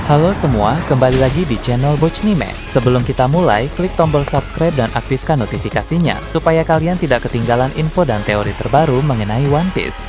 Halo semua, kembali lagi di channel Bochnime. Sebelum kita mulai, klik tombol subscribe dan aktifkan notifikasinya supaya kalian tidak ketinggalan info dan teori terbaru mengenai One Piece.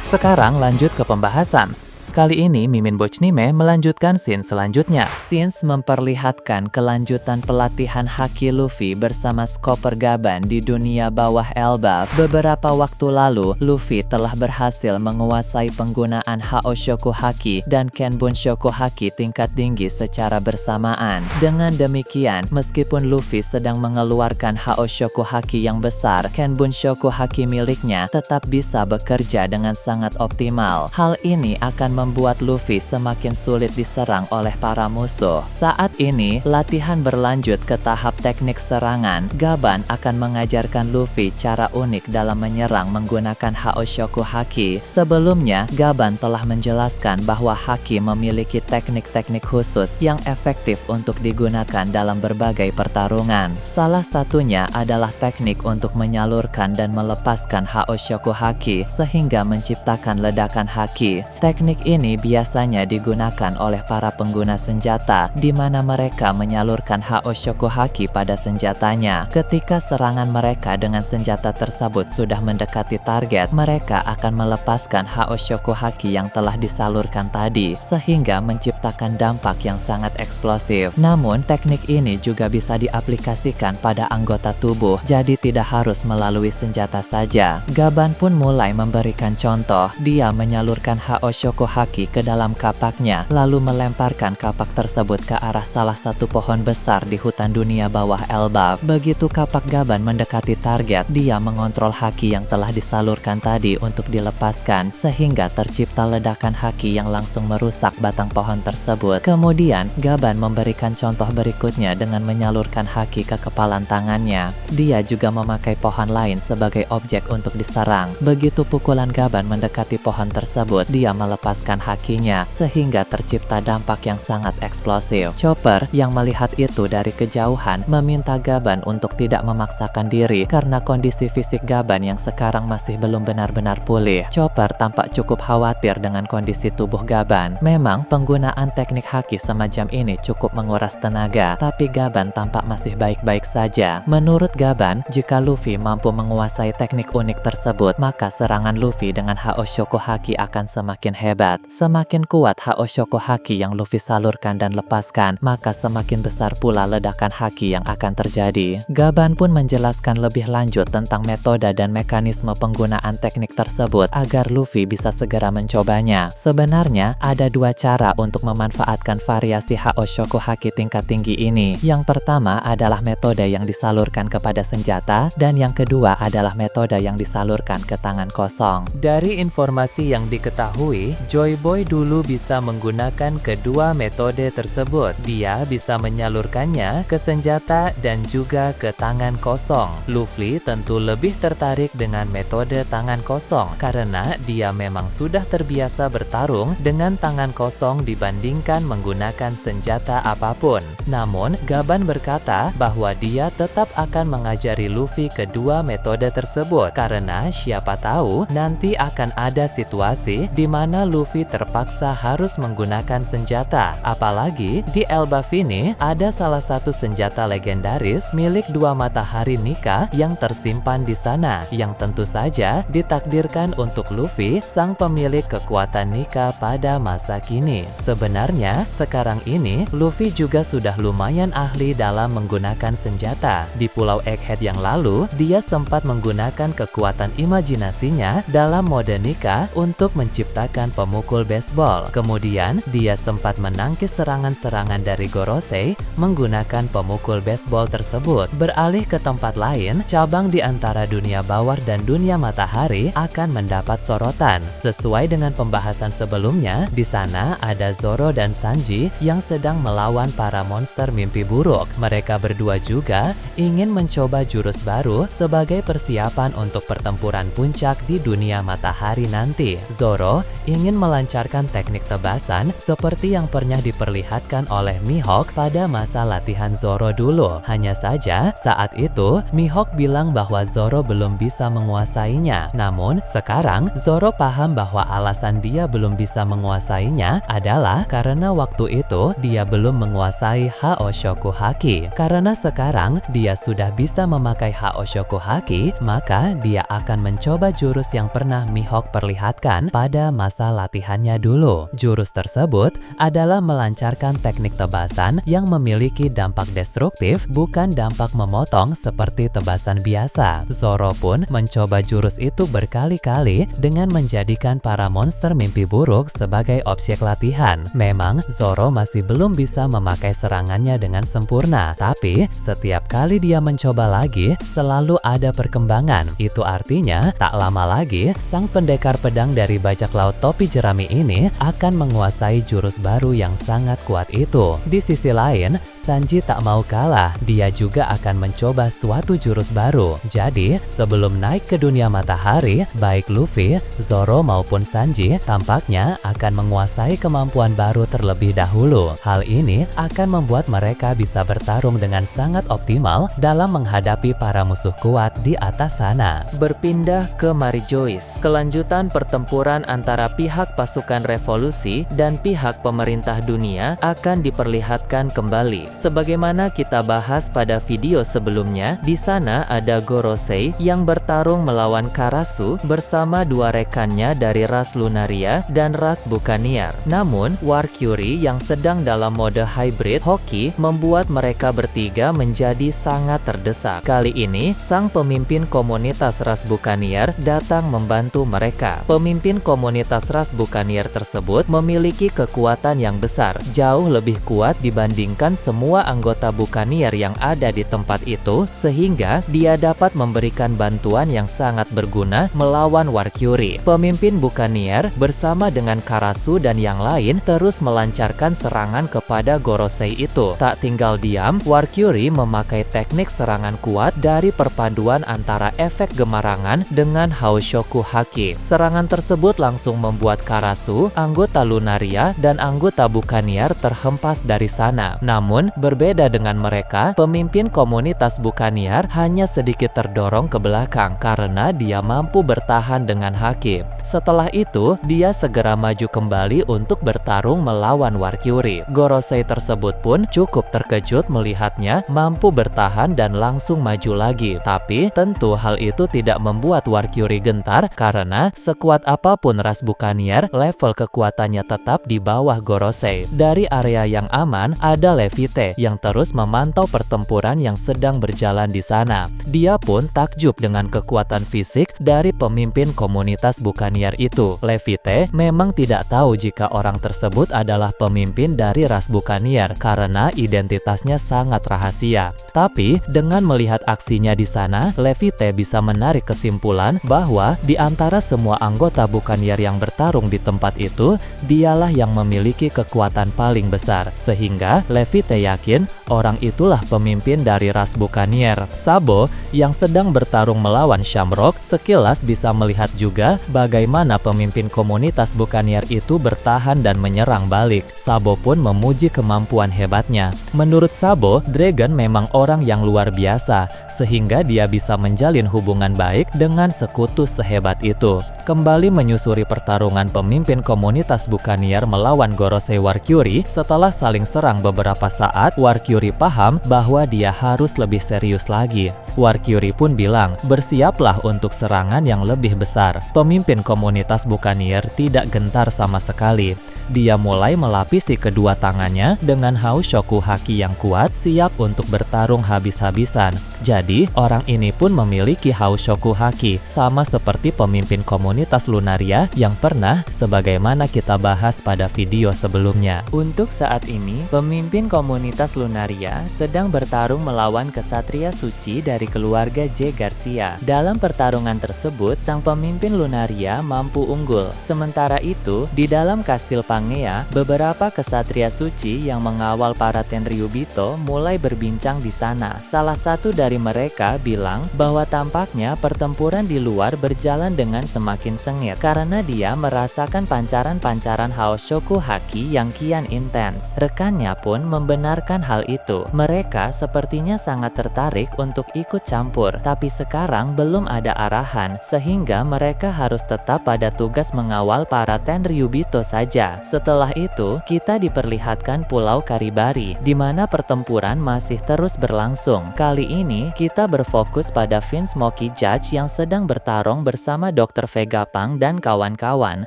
Sekarang lanjut ke pembahasan. Kali ini Mimin Bochnime melanjutkan scene selanjutnya. Scenes memperlihatkan kelanjutan pelatihan Haki Luffy bersama Chopper Gaban di dunia bawah Elbaf. Beberapa waktu lalu, Luffy telah berhasil menguasai penggunaan Haoshoku Haki dan Kenbunshoku Haki tingkat tinggi secara bersamaan. Dengan demikian, meskipun Luffy sedang mengeluarkan Haoshoku Haki yang besar, Kenbunshoku Haki miliknya tetap bisa bekerja dengan sangat optimal. Hal ini akan membuat Luffy semakin sulit diserang oleh para musuh. Saat ini, latihan berlanjut ke tahap teknik serangan. Gaban akan mengajarkan Luffy cara unik dalam menyerang menggunakan Haoshoku Haki. Sebelumnya, Gaban telah menjelaskan bahwa Haki memiliki teknik-teknik khusus yang efektif untuk digunakan dalam berbagai pertarungan. Salah satunya adalah teknik untuk menyalurkan dan melepaskan Haoshoku Haki sehingga menciptakan ledakan Haki. Teknik ini biasanya digunakan oleh para pengguna senjata, di mana mereka menyalurkan Haoshoku Haki pada senjatanya. Ketika serangan mereka dengan senjata tersebut sudah mendekati target, mereka akan melepaskan Haoshoku Haki yang telah disalurkan tadi, sehingga menciptakan dampak yang sangat eksplosif. Namun, teknik ini juga bisa diaplikasikan pada anggota tubuh, jadi tidak harus melalui senjata saja. Gaban pun mulai memberikan contoh. Dia menyalurkan Haoshoku Haki ke dalam kapaknya, lalu melemparkan kapak tersebut ke arah salah satu pohon besar di hutan dunia bawah Elbaf. Begitu kapak Gaban mendekati target, dia mengontrol Haki yang telah disalurkan tadi untuk dilepaskan, sehingga tercipta ledakan Haki yang langsung merusak batang pohon tersebut. Kemudian, Gaban memberikan contoh berikutnya dengan menyalurkan Haki ke kepalan tangannya. Dia juga memakai pohon lain sebagai objek untuk diserang. Begitu pukulan Gaban mendekati pohon tersebut, dia melepaskan Hakinya, sehingga tercipta dampak yang sangat eksplosif. Chopper yang melihat itu dari kejauhan meminta Gaban untuk tidak memaksakan diri karena kondisi fisik Gaban yang sekarang masih belum benar-benar pulih. Chopper tampak cukup khawatir dengan kondisi tubuh Gaban. Memang penggunaan teknik Haki semacam ini cukup menguras tenaga, tapi Gaban tampak masih baik-baik saja. Menurut Gaban, jika Luffy mampu menguasai teknik unik tersebut, maka serangan Luffy dengan Haoshoku Haki akan semakin hebat. Semakin kuat Haoshoku Haki yang Luffy salurkan dan lepaskan, maka semakin besar pula ledakan Haki yang akan terjadi. Gaban pun menjelaskan lebih lanjut tentang metode dan mekanisme penggunaan teknik tersebut agar Luffy bisa segera mencobanya. Sebenarnya, ada dua cara untuk memanfaatkan variasi Haoshoku Haki tingkat tinggi ini. Yang pertama adalah metode yang disalurkan kepada senjata, dan yang kedua adalah metode yang disalurkan ke tangan kosong. Dari informasi yang diketahui, Joy Boy dulu bisa menggunakan kedua metode tersebut. Dia bisa menyalurkannya ke senjata dan juga ke tangan kosong. Luffy tentu lebih tertarik dengan metode tangan kosong karena dia memang sudah terbiasa bertarung dengan tangan kosong dibandingkan menggunakan senjata apapun. Namun, Gaban berkata bahwa dia tetap akan mengajari Luffy kedua metode tersebut karena siapa tahu nanti akan ada situasi di mana Luffy terpaksa harus menggunakan senjata. Apalagi di Elbaf ini ada salah satu senjata legendaris milik dua matahari Nika yang tersimpan di sana, yang tentu saja ditakdirkan untuk Luffy, sang pemilik kekuatan Nika pada masa kini. Sebenarnya, sekarang ini Luffy juga sudah lumayan ahli dalam menggunakan senjata. Di Pulau Egghead yang lalu, dia sempat menggunakan kekuatan imajinasinya dalam mode Nika untuk menciptakan pemukul baseball. Kemudian, dia sempat menangkis serangan-serangan dari Gorosei menggunakan pemukul baseball tersebut. Beralih ke tempat lain, cabang di antara dunia bawah dan dunia matahari akan mendapat sorotan. Sesuai dengan pembahasan sebelumnya, di sana ada Zoro dan Sanji yang sedang melawan para monster mimpi buruk. Mereka berdua juga ingin mencoba jurus baru sebagai persiapan untuk pertempuran puncak di dunia matahari nanti. Zoro ingin melancarkan teknik tebasan seperti yang pernah diperlihatkan oleh Mihawk pada masa latihan Zoro dulu. Hanya saja, saat itu Mihawk bilang bahwa Zoro belum bisa menguasainya. Namun, sekarang Zoro paham bahwa alasan dia belum bisa menguasainya adalah karena waktu itu dia belum menguasai Haoshoku Haki. Karena sekarang dia sudah bisa memakai Haoshoku Haki, maka dia akan mencoba jurus yang pernah Mihawk perlihatkan pada masa latihannya dulu. Jurus tersebut adalah melancarkan teknik tebasan yang memiliki dampak destruktif, bukan dampak memotong seperti tebasan biasa. Zoro pun mencoba jurus itu berkali-kali dengan menjadikan para monster mimpi buruk sebagai objek latihan. Memang Zoro masih belum bisa memakai serangannya dengan sempurna, tapi setiap kali dia mencoba lagi, selalu ada perkembangan. Itu artinya, tak lama lagi, sang pendekar pedang dari bajak laut topi jerami ini akan menguasai jurus baru yang sangat kuat itu. Di sisi lain, Sanji tak mau kalah. Dia juga akan mencoba suatu jurus baru. Jadi, sebelum naik ke dunia matahari, baik Luffy, Zoro maupun Sanji tampaknya akan menguasai kemampuan baru terlebih dahulu. Hal ini akan membuat mereka bisa bertarung dengan sangat optimal dalam menghadapi para musuh kuat di atas sana. Berpindah ke Marijois. Kelanjutan pertempuran antara pihak pasukan revolusi dan pihak pemerintah dunia akan diperlihatkan kembali. Sebagaimana kita bahas pada video sebelumnya, di sana ada Gorosei yang bertarung melawan Karasu bersama dua rekannya dari ras Lunaria dan ras Buccaneer. Namun, War Curie yang sedang dalam mode hybrid hoki membuat mereka bertiga menjadi sangat terdesak. Kali ini, sang pemimpin komunitas ras Buccaneer datang membantu mereka. Pemimpin komunitas ras Buccaneer tersebut memiliki kekuatan yang besar, jauh lebih kuat dibandingkan semua anggota Buccaneer yang ada di tempat itu, sehingga dia dapat memberikan bantuan yang sangat berguna melawan War Curie. Pemimpin Buccaneer bersama dengan Karasu dan yang lain terus melancarkan serangan kepada Gorosei itu. Tak tinggal diam, War Curie memakai teknik serangan kuat dari perpaduan antara efek gemarangan dengan Haoshoku Haki. Serangan tersebut langsung membuat Karasu, anggota Lunaria, dan anggota Buccaneer terhempas dari sana. Namun, berbeda dengan mereka, pemimpin komunitas Buccaneer hanya sedikit terdorong ke belakang karena dia mampu bertahan dengan Haki. Setelah itu, dia segera maju kembali untuk bertarung melawan War Curie. Gorosei tersebut pun cukup terkejut melihatnya mampu bertahan dan langsung maju lagi. Tapi, tentu hal itu tidak membuat War Curie gentar karena sekuat apapun ras Buccaneer, level kekuatannya tetap di bawah Gorosei. Dari area yang aman, ada Levite yang terus memantau pertempuran yang sedang berjalan di sana. Dia pun takjub dengan kekuatan fisik dari pemimpin komunitas Buccaneer itu. Levite memang tidak tahu jika orang tersebut adalah pemimpin dari ras Buccaneer karena identitasnya sangat rahasia. Tapi, dengan melihat aksinya di sana, Levite bisa menarik kesimpulan bahwa di antara semua anggota Buccaneer yang bertarung di tempat itu, dialah yang memiliki kekuatan paling besar. Sehingga Levite yakin orang itulah pemimpin dari ras Buccaneer. Sabo yang sedang bertarung melawan Shamrock sekilas bisa melihat juga bagaimana pemimpin komunitas Buccaneer itu bertahan dan menyerang balik. Sabo pun memuji kemampuan hebatnya. Menurut Sabo, Dragon memang orang yang luar biasa, sehingga dia bisa menjalin hubungan baik dengan sekutu sehebat itu. Kembali menyusuri pertarungan pemimpin komunitas Buccaneer melawan Gorosei War Curie, setelah saling serang beberapa saat, War Curie paham bahwa dia harus lebih serius lagi. War Curie pun bilang, bersiaplah untuk serangan yang lebih besar. Pemimpin komunitas Buccaneer tidak gentar sama sekali. Dia mulai melapisi kedua tangannya dengan Haoshoku Haki yang kuat, siap untuk bertarung habis-habisan. Jadi, orang ini pun memiliki Haoshoku Haki, sama seperti pemimpin komunitas Lunaria yang pernah sebagaimana kita bahas pada video sebelumnya. Untuk saat ini, pemimpin komunitas Lunaria sedang bertarung melawan kesatria suci dari keluarga J. Garcia. Dalam pertarungan tersebut, sang pemimpin Lunaria mampu unggul. Sementara itu, di dalam kastil Wangea, beberapa kesatria suci yang mengawal para Tenryubito mulai berbincang di sana. Salah satu dari mereka bilang bahwa tampaknya pertempuran di luar berjalan dengan semakin sengit karena dia merasakan pancaran-pancaran haos Shoku Haki yang kian intens. Rekannya pun membenarkan hal itu. Mereka sepertinya sangat tertarik untuk ikut campur, tapi sekarang belum ada arahan, sehingga mereka harus tetap pada tugas mengawal para Tenryubito saja. Setelah itu, kita diperlihatkan Pulau Karibari, di mana pertempuran masih terus berlangsung. Kali ini, kita berfokus pada Vince Moki Judge yang sedang bertarung bersama Dr. Vegapunk dan kawan-kawan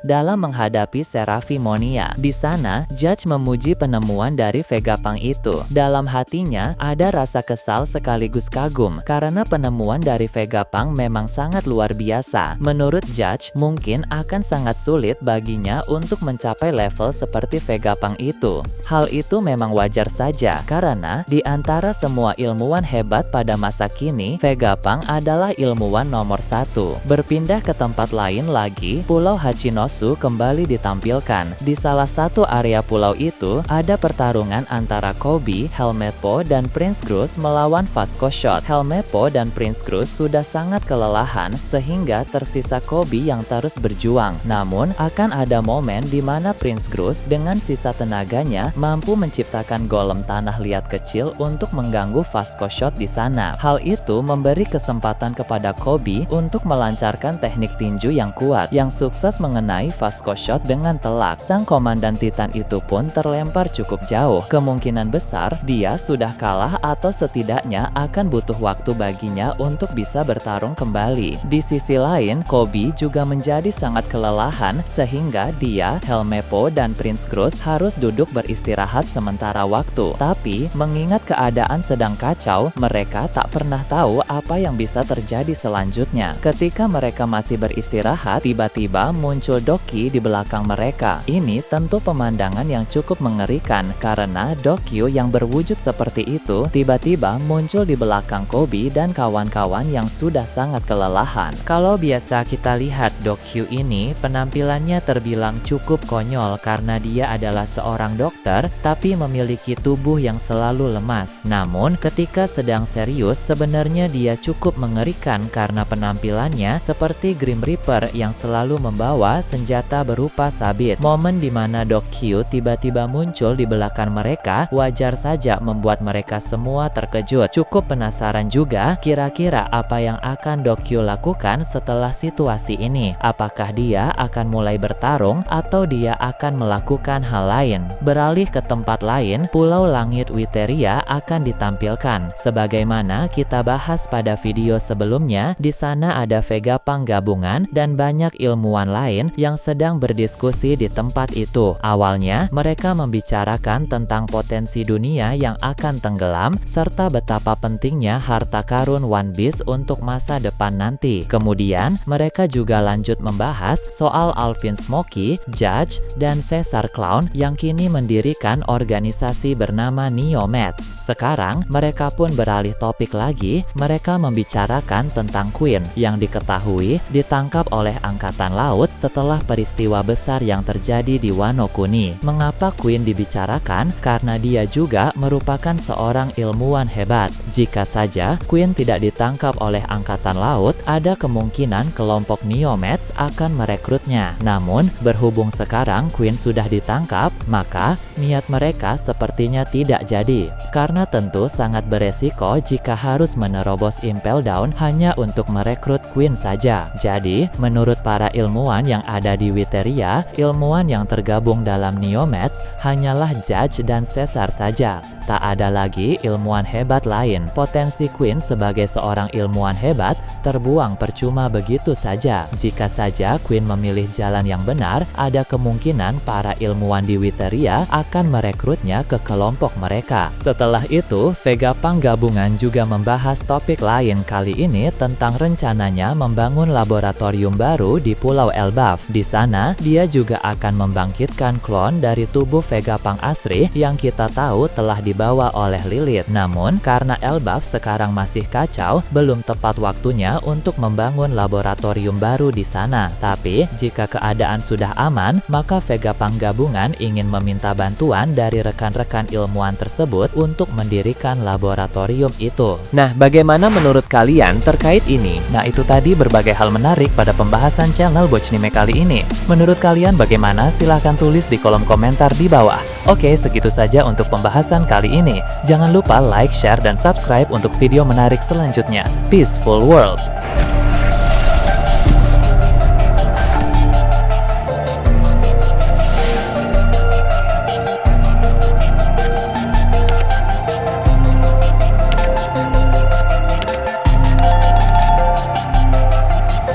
dalam menghadapi Seraphimonia. Di sana, Judge memuji penemuan dari Vegapunk itu. Dalam hatinya, ada rasa kesal sekaligus kagum, karena penemuan dari Vegapunk memang sangat luar biasa. Menurut Judge, mungkin akan sangat sulit baginya untuk mencapai level seperti Vegapunk itu. Hal itu memang wajar saja, karena di antara semua ilmuwan hebat pada masa kini, Vegapunk adalah ilmuwan nomor 1. Berpindah ke tempat lain lagi, Pulau Hachinosu kembali ditampilkan. Di salah satu area pulau itu, ada pertarungan antara Koby, Helmet Po, dan Prince Cruz melawan Vasco Shot. Helmet Po dan Prince Cruz sudah sangat kelelahan, sehingga tersisa Koby yang terus berjuang. Namun, akan ada momen di mana Prince Cruz dengan sisa tenaganya mampu menciptakan golem tanah liat kecil untuk mengganggu Vasco Shot di sana. Hal itu memberi kesempatan kepada Koby untuk melancarkan teknik tinju yang kuat, yang sukses mengenai Vasco Shot dengan telak. Sang komandan Titan itu pun terlempar cukup jauh. Kemungkinan besar dia sudah kalah atau setidaknya akan butuh waktu baginya untuk bisa bertarung kembali. Di sisi lain, Koby juga menjadi sangat kelelahan sehingga dia, Helmepo, dan Prince Cruz harus duduk beristirahat sementara waktu. Tapi, mengingat keadaan sedang kacau, mereka tak pernah tahu apa yang bisa terjadi selanjutnya. Ketika mereka masih beristirahat, tiba-tiba muncul Doki di belakang mereka. Ini tentu pemandangan yang cukup mengerikan karena Dokyu yang berwujud seperti itu tiba-tiba muncul di belakang Koby dan kawan-kawan yang sudah sangat kelelahan. Kalau biasa kita lihat Dokyu ini, penampilannya terbilang cukup konyol karena dia adalah seorang dokter tapi memiliki tubuh yang selalu lemas. Namun, ketika sedang serius, sebenarnya dia cukup mengerikan karena penampilannya seperti Grim Reaper yang selalu membawa senjata berupa sabit. Momen di mana Dokyu tiba-tiba muncul di belakang mereka wajar saja membuat mereka semua terkejut. Cukup penasaran juga kira-kira apa yang akan Dokyu lakukan setelah situasi ini. Apakah dia akan mulai bertarung atau dia akan melakukan hal lain? Beralih ke tempat lain, Pulau Langit Witeria akan ditampilkan. Sebagaimana kita bahas pada video sebelumnya, di sana ada Vegapunk gabungan dan banyak ilmuwan lain yang sedang berdiskusi di tempat itu. Awalnya, mereka membicarakan tentang potensi dunia yang akan tenggelam serta betapa pentingnya harta karun One Piece untuk masa depan nanti. Kemudian, mereka juga lanjut membahas soal Alvin Smoky, Judge, dan Caesar Clown yang kini mendirikan organisasi bernama Neomets. Sekarang, mereka pun beralih topik lagi. Mereka membicarakan tentang Queen yang diketahui ditangkap oleh Angkatan Laut setelah peristiwa besar yang terjadi di Wano Kuni. Mengapa Queen dibicarakan? Karena dia juga merupakan seorang ilmuwan hebat. Jika saja Queen tidak ditangkap oleh Angkatan Laut, ada kemungkinan kelompok Neomets akan merekrutnya. Namun, berhubung sekarang Queen sudah ditangkap, maka niat mereka sepertinya tidak jadi. Karena tentu sangat beresiko jika harus menerobos Impel Down hanya untuk merekrut Queen saja. Jadi, menurut para ilmuwan yang ada di Witeria, ilmuwan yang tergabung dalam Neomets hanyalah Judge dan Caesar saja. Tak ada lagi ilmuwan hebat lain. Potensi Queen sebagai seorang ilmuwan hebat terbuang percuma begitu saja. Jika saja Queen memilih jalan yang benar, ada kemungkinan para ilmuwan di Witeria akan merekrutnya ke kelompok mereka. Setelah itu, Vegapunk gabungan juga membahas topik lain, kali ini tentang rencananya membangun laboratorium baru di Pulau Elbaf. Di sana, dia juga akan membangkitkan klon dari tubuh Vegapunk asli yang kita tahu telah dibawa oleh Lilith. Namun, karena Elbaf sekarang masih kacau, belum tepat waktunya untuk membangun laboratorium baru di sana. Tapi, jika keadaan sudah aman, maka warga Panggabungan ingin meminta bantuan dari rekan-rekan ilmuwan tersebut untuk mendirikan laboratorium itu. Nah, bagaimana menurut kalian terkait ini? Nah, itu tadi berbagai hal menarik pada pembahasan channel Bocnime kali ini. Menurut kalian bagaimana? Silahkan tulis di kolom komentar di bawah. Oke, segitu saja untuk pembahasan kali ini. Jangan lupa like, share, dan subscribe untuk video menarik selanjutnya. Peaceful World!